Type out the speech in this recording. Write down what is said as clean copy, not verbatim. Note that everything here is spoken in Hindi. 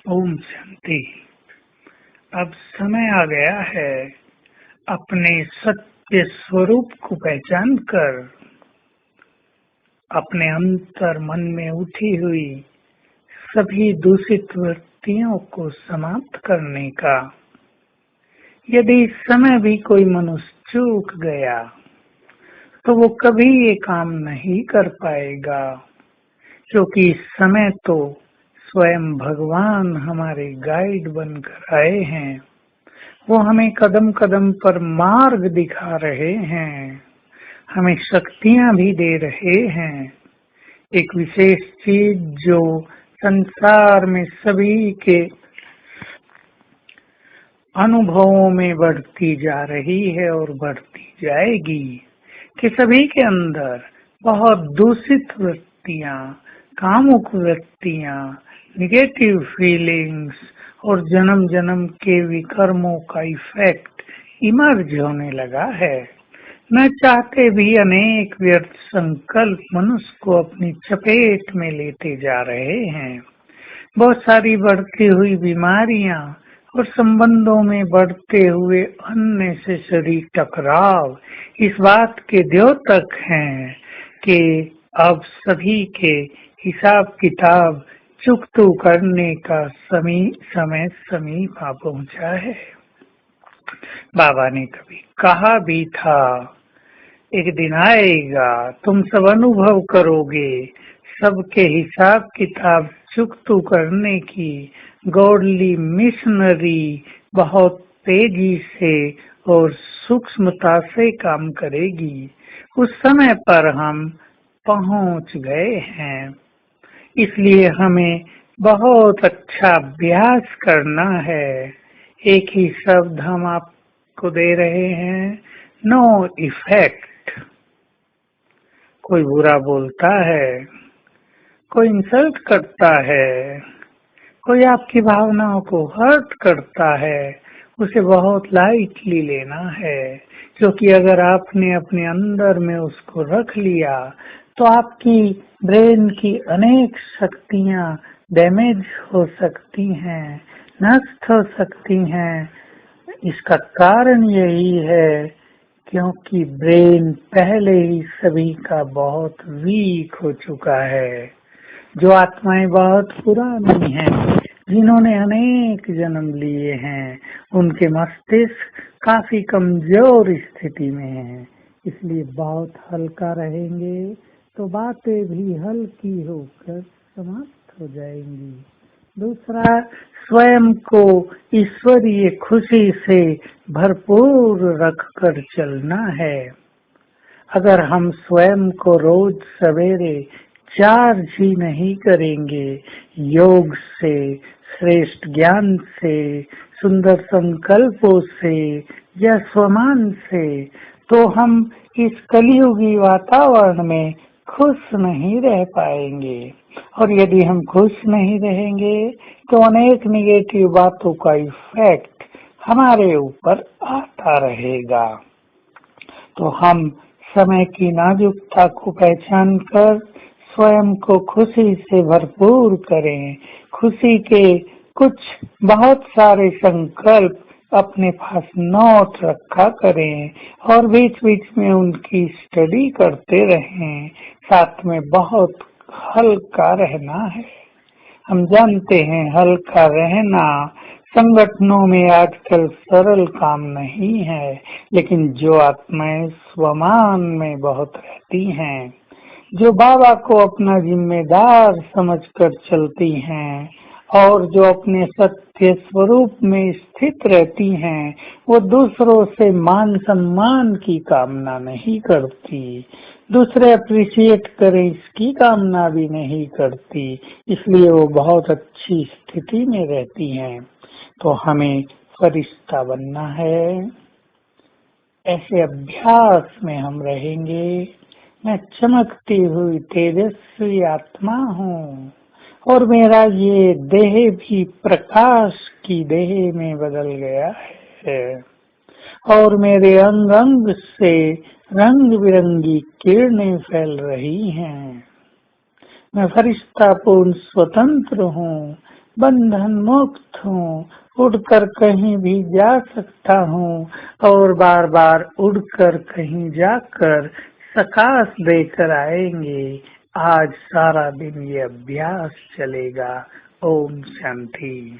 ओम शांति। अब समय आ गया है अपने सत्य स्वरूप को पहचान कर अपने अंतर मन में उठी हुई सभी दूषित वृत्तियों को समाप्त करने का। यदि इस समय भी कोई मनुष्य चूक गया तो वो कभी ये काम नहीं कर पाएगा, क्योंकि इस समय तो स्वयं भगवान हमारे गाइड बनकर आए हैं। वो हमें कदम कदम पर मार्ग दिखा रहे हैं, हमें शक्तियां भी दे रहे हैं। एक विशेष चीज जो संसार में सभी के अनुभवों में बढ़ती जा रही है और बढ़ती जाएगी कि सभी के अंदर बहुत दूषित वृत्तियां, कामुक वृत्तियां, निगेटिव फीलिंग्स और जन्म जन्म के विकर्मों का इफेक्ट इमर्ज होने लगा है। न चाहते भी अनेक व्यर्थ संकल्प मनुष्य को अपनी चपेट में लेते जा रहे हैं। बहुत सारी बढ़ती हुई बीमारियां और संबंधों में बढ़ते हुए अननेसेसरी टकराव इस बात के द्योतक हैं कि अब सभी के हिसाब किताब चुकतू करने का समय समीप आ पहुंचा है। बाबा ने कभी कहा भी था, एक दिन आएगा तुम सब अनुभव करोगे सबके हिसाब किताब चुकतू करने की गॉडली मिशनरी बहुत तेजी से और सूक्ष्मता से काम करेगी। उस समय पर हम पहुंच गए हैं, इसलिए हमें बहुत अच्छा अभ्यास करना है। एक ही शब्द हम आपको दे रहे हैं, नो इफेक्ट। कोई बुरा बोलता है, कोई इंसल्ट करता है, कोई आपकी भावनाओं को हर्ट करता है, उसे बहुत लाइटली लेना है, क्योंकि अगर आपने अपने अंदर में उसको रख लिया तो आपकी ब्रेन की अनेक शक्तियां डैमेज हो सकती हैं, नष्ट हो सकती हैं। इसका कारण यही है क्योंकि ब्रेन पहले ही सभी का बहुत वीक हो चुका है। जो आत्माएं बहुत पुरानी हैं, जिन्होंने अनेक जन्म लिए हैं, उनके मस्तिष्क काफी कमजोर स्थिति में हैं, इसलिए बहुत हल्का रहेंगे तो बातें भी हल्की होकर समाप्त हो जाएंगी। दूसरा, स्वयं को ईश्वरीय खुशी से भरपूर रखकर चलना है। अगर हम स्वयं को रोज सवेरे चार्ज ही नहीं करेंगे योग से, श्रेष्ठ ज्ञान से, सुंदर संकल्पों से या स्वमान से, तो हम इस कलियुगी वातावरण में खुश नहीं रह पाएंगे। और यदि हम खुश नहीं रहेंगे तो अनेक निगेटिव बातों का इफेक्ट हमारे ऊपर आता रहेगा। तो हम समय की नाजुकता को पहचान कर स्वयं को खुशी से भरपूर करें। खुशी के कुछ बहुत सारे संकल्प अपने पास नोट रखा करें और बीच बीच में उनकी स्टडी करते रहें। साथ में बहुत हल्का रहना है। हम जानते हैं हल्का रहना संगठनों में आजकल सरल काम नहीं है, लेकिन जो आत्माएं स्वमान में बहुत रहती हैं, जो बाबा को अपना जिम्मेदार समझकर चलती हैं और जो अपने सत्य स्वरूप में स्थित रहती हैं, वो दूसरों से मान सम्मान की कामना नहीं करती, दूसरे अप्रिशिएट करें इसकी कामना भी नहीं करती, इसलिए वो बहुत अच्छी स्थिति में रहती हैं। तो हमें फरिश्ता बनना है। ऐसे अभ्यास में हम रहेंगे। मैं चमकती हुई तेजस्वी आत्मा हूँ और मेरा ये देह भी प्रकाश की देह में बदल गया है और मेरे अंग अंग से रंग बिरंगी किरणें फैल रही हैं। मैं फरिश्ता पूर्ण स्वतंत्र हूँ। बंधन मुक्त हूँ, उड़कर कहीं भी जा सकता हूँ और बार बार उड़कर कहीं जाकर प्रकाश देकर आएंगे। आज सारा दिन ये अभ्यास चलेगा। ओम शांति।